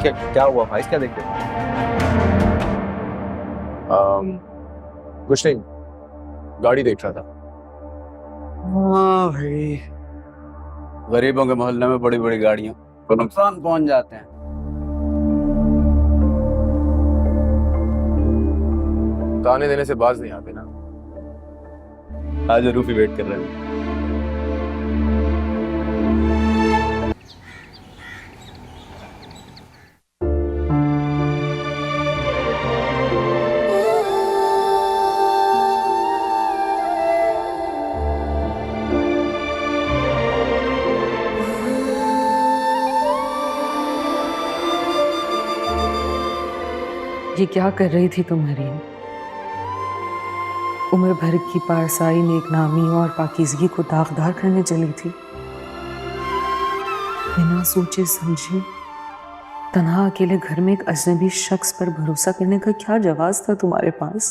क्या क्या हुआ भाई, क्या देख रहे कुछ नहीं, गाड़ी देख रहा था। हाँ भाई, गरीबों के मोहल्ले में बड़ी बड़ी गाड़ियां को नुकसान पहुंच जाते हैं। ताने देने से बाज नहीं आते ना। आज रूफी वेट कर रहे हैं। ये क्या कर रही थी तुम हरीम? उम्र भर की पारसाई, नेकनामी और पाकीज़गी को दागदार करने चली थी। बिना सोचे समझे तन्हा अकेले घर में एक अजनबी शख्स पर भरोसा करने का क्या जवाब था तुम्हारे पास?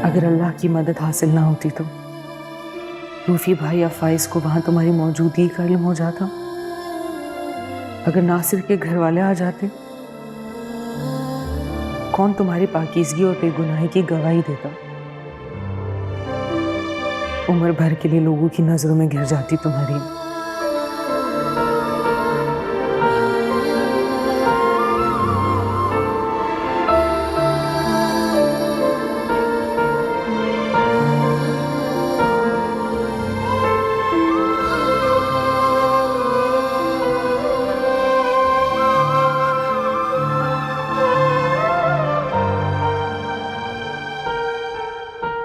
अगर अल्लाह की मदद हासिल ना होती तो रूफी भाई या फाइज को वहां तुम्हारी मौजूदगी का इल्म हो जाता। अगर नासिर के घर वाले आ जाते, कौन तुम्हारी पाकीज़गी और बेगुनाही की गवाही देता? उम्र भर के लिए लोगों की नजरों में गिर जाती तुम्हारी।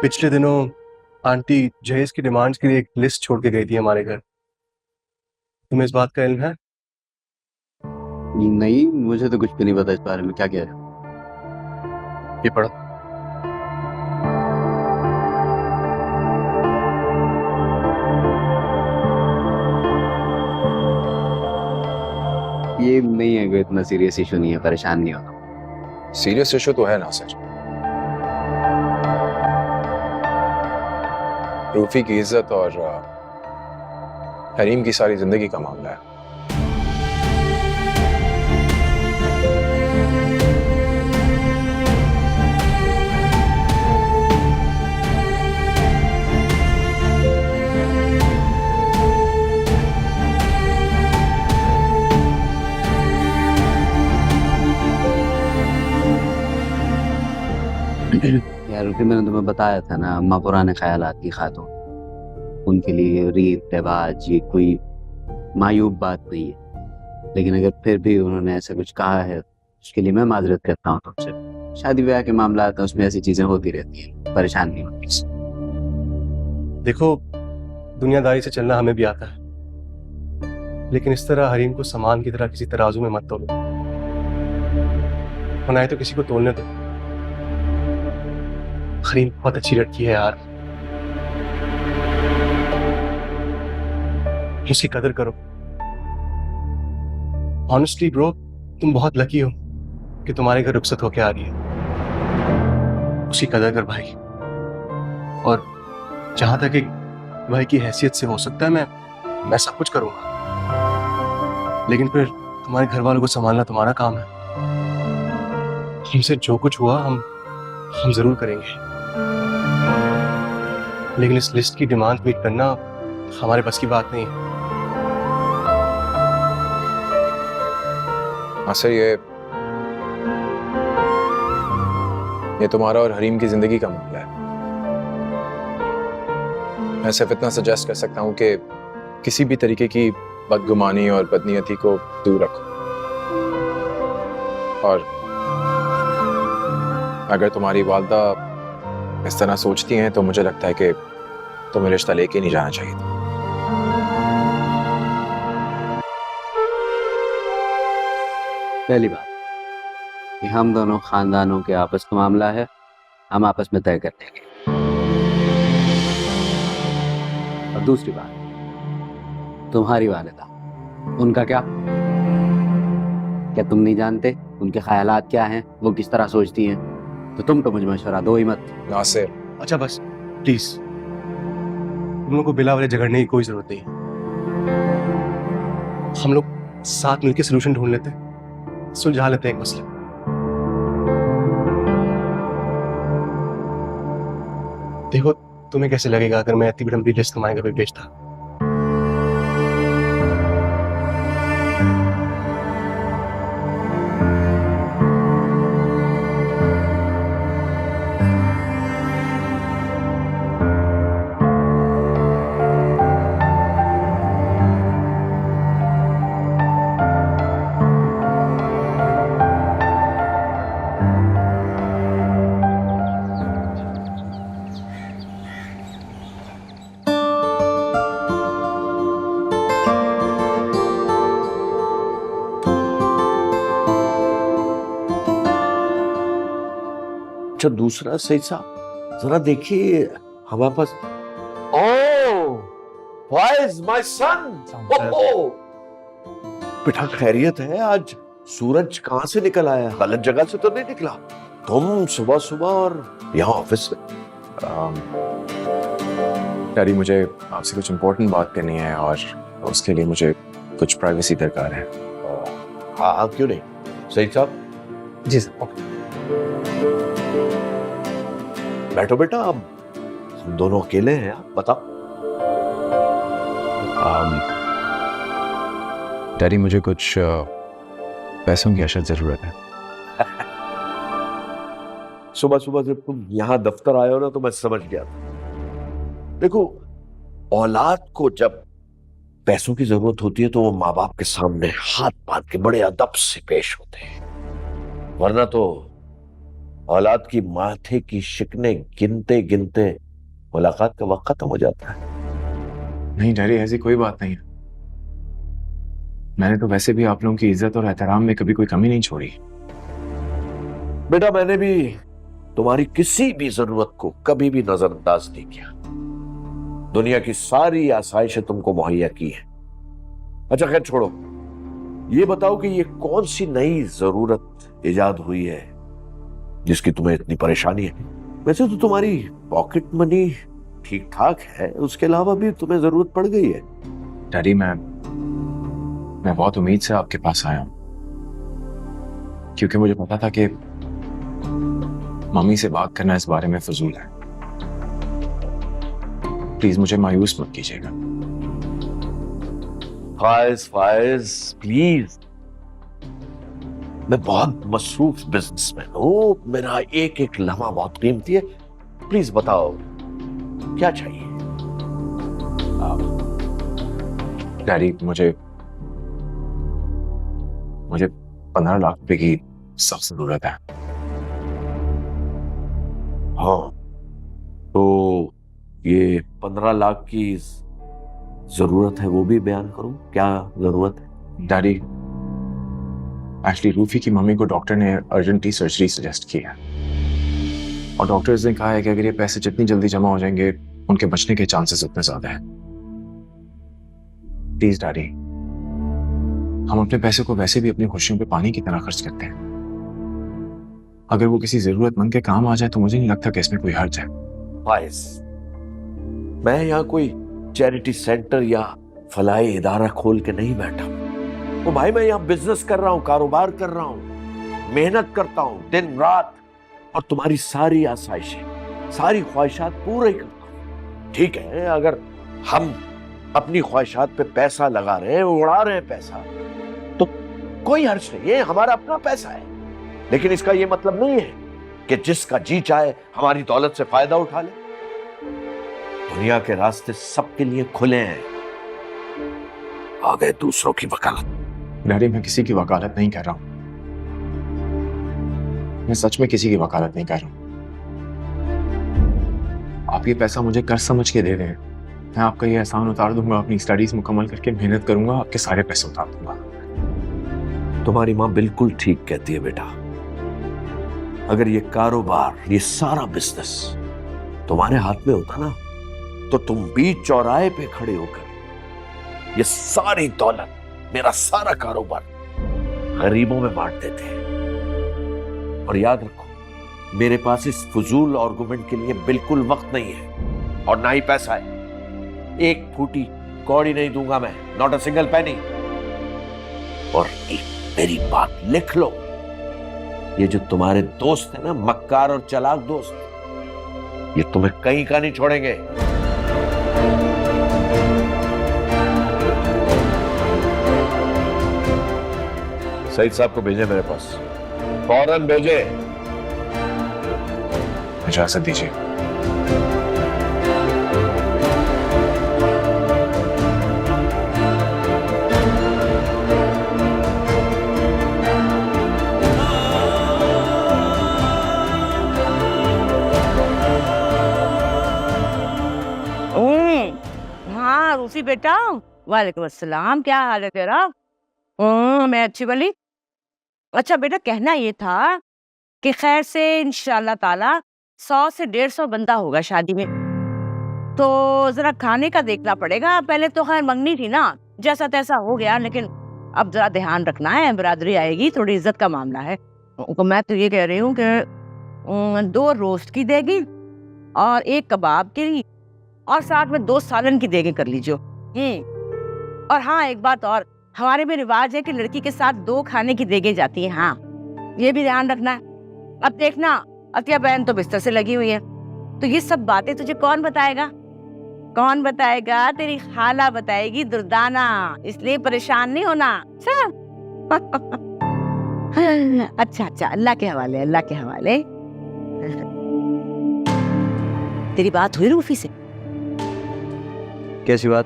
पिछले दिनों आंटी जहेज की डिमांड्स के लिए एक लिस्ट छोड़ के गई थी हमारे घर। तुम्हें इस बात का इल्म है? नहीं, मुझे तो कुछ भी नहीं पता इस बारे में। क्या कह रहे हो? ये पढ़ो। ये नहीं है, कोई इतना सीरियस इशू नहीं है, परेशान नहीं होना। सीरियस इशू तो है नासिर। रूफी की इज्जत और हरीम की सारी जिंदगी का मामला है। यार रूपी, मैंने तुम्हें बताया था ना, अम्मा पुराने ख्यालात की खातून, उनके लिए रीत रिवाज ये कोई मायूब बात नहीं है। लेकिन अगर फिर भी उन्होंने ऐसा कुछ कहा है, उसके लिए मैं माजरत करता हूँ तुमसे। शादी ब्याह के मामला आता है, उसमें ऐसी चीजें होती रहती हैं, परेशान नहीं होती। देखो, दुनियादारी से चलना हमें भी आता है, लेकिन इस तरह हरीम को सामान की तरह किसी तराजू में मत तोलो। बनाए तो किसी को तोलने दो। हरीम बहुत अच्छी लड़की है यार, उसकी कदर करो। ऑनेस्टली ब्रो, तुम बहुत लकी हो कि तुम्हारे घर रुखसत होके आ रही है। उसकी कदर कर भाई। और जहां तक एक भाई की हैसियत से हो सकता है, मैं सब कुछ करूंगा, लेकिन फिर तुम्हारे घर वालों को संभालना तुम्हारा काम है। हमसे जो कुछ हुआ हम जरूर करेंगे, लेकिन इस लिस्ट की डिमांड मीट करना हमारे बस की बात नहीं है। नासिर, ये तुम्हारा और हरीम की जिंदगी का मामला है। मैं सिर्फ इतना सजेस्ट कर सकता हूं कि किसी भी तरीके की बदगुमानी और बदनीयती को दूर रखो। और अगर तुम्हारी वालदा इस तरह सोचती हैं तो मुझे लगता है कि तुम्हें रिश्ता लेके नहीं जाना चाहिए था। पहली बात, कि हम दोनों खानदानों के आपस का मामला है, हम आपस में तय कर लेंगे। और दूसरी बात, तुम्हारी वालिदा, उनका क्या तुम नहीं जानते उनके ख्यालात क्या हैं, वो किस तरह सोचती हैं? तो तुम तो मुझे मशवरा दो ही मत। नासिर, अच्छा बस प्लीज, तुम लोगों को बिला वाले झगड़ने की कोई जरूरत नहीं। हम लोग साथ मिलकर सोल्यूशन ढूंढ लेते हैं, सुलझा लेते हैं एक मसला। देखो तुम्हें कैसे लगेगा अगर मैं इतनी बड़ी लिस्ट तुम्हारे घर पे भेजता? अच्छा दूसरा सही साहब जरा देखिए हमारे पास। ओह फाइज माय सन, बेटा खैरियत है? आज सूरज कहां से निकल आया? गलत जगह से तो नहीं निकला? तुम सुबह सुबह और यहाँ ऑफिस में? डैडी मुझे आपसे कुछ इम्पोर्टेंट बात करनी है और उसके लिए मुझे कुछ प्राइवेसी दरकार है। हाँ क्यों नहीं सही साहब। जी सर। बैठो बेटा, अब हम दोनों अकेले हैं, आप बताओ। डैडी मुझे कुछ पैसों की अशद जरूरत है। सुबह सुबह जब तुम यहाँ दफ्तर आए हो ना तो मैं समझ गया था। देखो औलाद को जब पैसों की जरूरत होती है तो वो माँ बाप के सामने हाथ बांध के बड़े अदब से पेश होते हैं, वरना तो औलाद की माथे की शिकने गिनते गिनते मुलाकात का वक्त खत्म हो जाता है। नहीं डैडी ऐसी कोई बात नहीं है, मैंने तो वैसे भी आप लोगों की इज्जत और एहतराम में कभी कोई कमी नहीं छोड़ी। बेटा मैंने भी तुम्हारी किसी भी जरूरत को कभी भी नजरअंदाज नहीं किया, दुनिया की सारी आसाइशें तुमको मुहैया की है। अच्छा खैर छोड़ो, ये बताओ कि ये कौन सी नई जरूरत इजाद हुई है जिसकी तुम्हें इतनी परेशानी है? वैसे तो तुम्हारी पॉकेट मनी ठीक ठाक है, उसके अलावा भी तुम्हें जरूरत पड़ गई है। डैडी मैं बहुत उम्मीद से आपके पास आया हूं, क्योंकि मुझे पता था कि मम्मी से बात करना इस बारे में फजूल है। प्लीज मुझे मायूस मत कीजिएगा। फाइज प्लीज, मैं बहुत मसरूफ बिजनेसमैन हूं, मेरा एक एक लम्हा बहुत कीमती है। प्लीज बताओ क्या चाहिए? डैडी मुझे 15 लाख रुपए की सख्त जरूरत है। हाँ तो ये 15 लाख की जरूरत है, वो भी बयान करूं? क्या जरूरत है? डैडी एक्चुअली रूफी की मम्मी को डॉक्टर ने अर्जेंटली सर्जरी सजेस्ट की है और डॉक्टर्स ने कहा है कि अगर ये पैसे जितनी जल्दी जमा हो जाएंगे उनके बचने के चांसेस उतने ज्यादा हैं। प्लीज डैडी, हम अपने पैसे को वैसे भी अपनी खुशियों पे पानी की तरह खर्च करते हैं, अगर वो किसी जरूरतमंद के काम आ जाए तो मुझे नहीं लगता कि इसमें कोई हर्ज है। फाइज, मैं यहाँ कोई चैरिटी सेंटर या फलाई इदारा खोल के नहीं बैठा हूं। तो भाई मैं यहाँ बिजनेस कर रहा हूँ, कारोबार कर रहा हूँ, मेहनत करता हूँ दिन रात और तुम्हारी सारी आसाइशें, सारी ख्वाहिशात पूरे करता हूँ। ठीक है, अगर हम अपनी ख्वाहिशात पे पैसा लगा रहे हैं, उड़ा रहे हैं पैसा, तो कोई हर्ज नहीं है, हमारा अपना पैसा है। लेकिन इसका ये मतलब नहीं है कि जिसका जी चाहे हमारी दौलत से फायदा उठा ले। दुनिया के रास्ते सबके लिए खुले हैं, आ गए दूसरों की वकालत। डैडी मैं किसी की वकालत नहीं कर रहा हूं, मैं सच में किसी की वकालत नहीं कर रहा हूं। आप ये पैसा मुझे कर्ज समझ के दे दें, मैं आपका ये एहसान उतार दूंगा, अपनी स्टडीज मुकम्मल करके मेहनत करूंगा, आपके सारे पैसे उतार दूंगा। तुम्हारी माँ बिल्कुल ठीक कहती है बेटा, अगर ये कारोबार, ये सारा बिजनेस तुम्हारे हाथ में होता ना तो तुम बीच चौराहे पे खड़े होकर ये सारी दौलत, मेरा सारा कारोबार गरीबों में बांट देते हैं। और याद रखो, मेरे पास इस फजूल आर्गुमेंट के लिए बिल्कुल वक्त नहीं है और ना ही पैसा है। एक फूटी कौड़ी नहीं दूंगा मैं, नॉट अ सिंगल पेनी। और एक मेरी बात लिख लो, ये जो तुम्हारे दोस्त है ना, मक्कार और चालाक दोस्त, ये तुम्हें कहीं का नहीं छोड़ेंगे। सईद साहब को भेजे मेरे पास, फौरन भेजे। इजाजत दीजिए। हाँ रूफी बेटा, वालेकुम अस्सलाम, क्या हाल है तेरा? मैं अच्छी भली। अच्छा बेटा, कहना ये था कि खैर से इंशाल्लाह ताला 100 से 150 बंदा होगा शादी में, तो जरा खाने का देखना पड़ेगा। पहले तो खैर मंगनी थी ना, जैसा तैसा हो गया, लेकिन अब जरा ध्यान रखना है, बिरादरी आएगी, थोड़ी इज्जत का मामला है। तो मैं तो ये कह रही हूँ कि 2 रोस्ट की देगी और 1 कबाब की और साथ में 2 सालन की देगी कर लीजिए। और हाँ, एक बात और, हमारे में रिवाज है कि लड़की के साथ 2 खाने की देगे जाती है। हाँ, ये भी ध्यान रखना है। अब देखना, अतिया बहन तो बिस्तर से लगी हुई है, तो ये सब बातें तुझे कौन बताएगा? कौन बताएगा? तेरी खाला बताएगी, दुर्दाना, इसलिए परेशान नहीं होना। अच्छा अच्छा, अल्लाह के हवाले, अल्लाह के हवाले। तेरी बात हुई रूफी से? कैसी बात?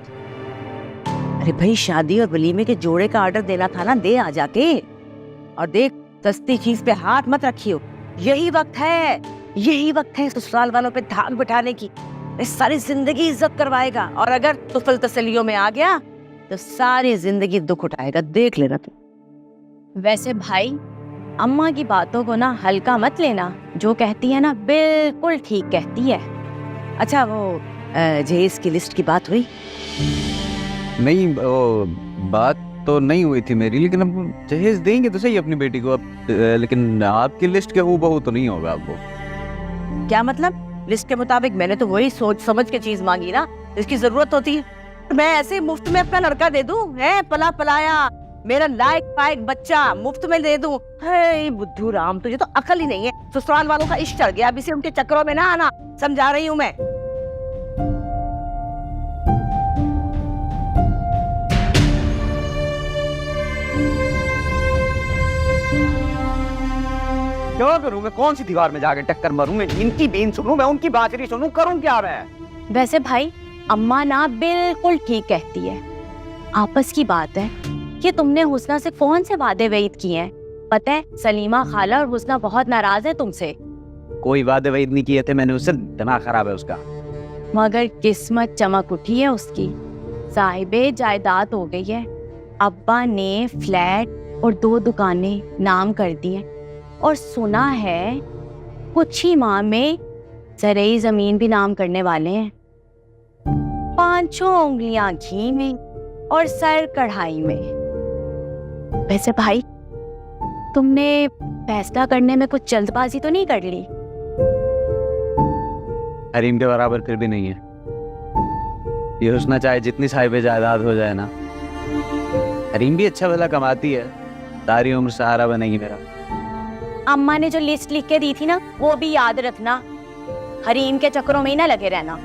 अरे भाई, शादी और वलीमे के जोड़े का ऑर्डर देना था ना, दे आ जाके। और देख, सस्ती चीज पे हाथ मत रखियो, यही वक्त है, यही वक्त है ससुराल वालों पे धाक बिठाने की। इस सारी जिंदगी इज्जत करवाएगा, और अगर तुफल तसलियों में आ गया तो सारी जिंदगी दुख उठाएगा, देख लेना तू। वैसे भाई, अम्मा की बातों को ना हल्का मत लेना, जो कहती है ना बिल्कुल ठीक कहती है। अच्छा, वो जहेज की लिस्ट की बात हुई? नहीं, वो बात तो नहीं हुई थी मेरी, लेकिन अब जहेज देंगे तो सही अपनी बेटी को। अब लेकिन आपकी लिस्ट के हूबहू तो नहीं होगा। अब वो क्या मतलब? लिस्ट के मुताबिक मैंने तो वही सोच समझ के चीज मांगी ना, इसकी जरूरत होती है। मैं ऐसे मुफ्त में अपना लड़का दे दूं? है पला पलाया मेरा लायक पायक बच्चा मुफ्त में दे दूं? है बुद्धू राम, तुझे तो अकल ही नहीं है। ससुराल वालों का इश्क चढ़ गया, अब इसे उनके चक्करों में ना आना, समझा रही हूँ मैं। क्या करूं मैं? कौन सी दीवार में जाके टक्कर मारूं? मैं इनकी बीन सुनूं, मैं उनकी बाजरी सुनूं, करूं क्या मैं? वैसे भाई, अम्मा ना बिल्कुल ठीक कहती है। आपस की बात है कि तुमने हुस्ना से कौन से वादे वईद किए हैं? पता है, सलीमा खाला और हुस्ना बहुत नाराज है तुमसे। कोई वादे वईद नहीं किए थे मैंने उससे, दिमाग खराब है उसका। मगर किस्मत चमक उठी है उसकी, साहिबे जायदाद हो गई है। अब्बा ने फ्लैट और 2 दुकानें नाम कर दी हैं, और सुना है कुछ ही माह में ज़रई जमीन भी नाम करने वाले हैं। 5 उंगलियां घी में और सर कढ़ाई में। वैसे भाई, तुमने फैसला करने में कुछ जल्दबाजी तो नहीं कर ली? हरीम के बराबर फिर भी नहीं है। ये हुस्ना चाहे जितनी साहिबे जायदाद हो जाए ना, हरीम भी अच्छा भला कमाती है, सारी उम्र सहारा बनेगी मेरा। अम्मा ने जो लिस्ट लिख के दी थी ना, वो भी याद रखना, हरीम के चक्करों में ही ना लगे रहना।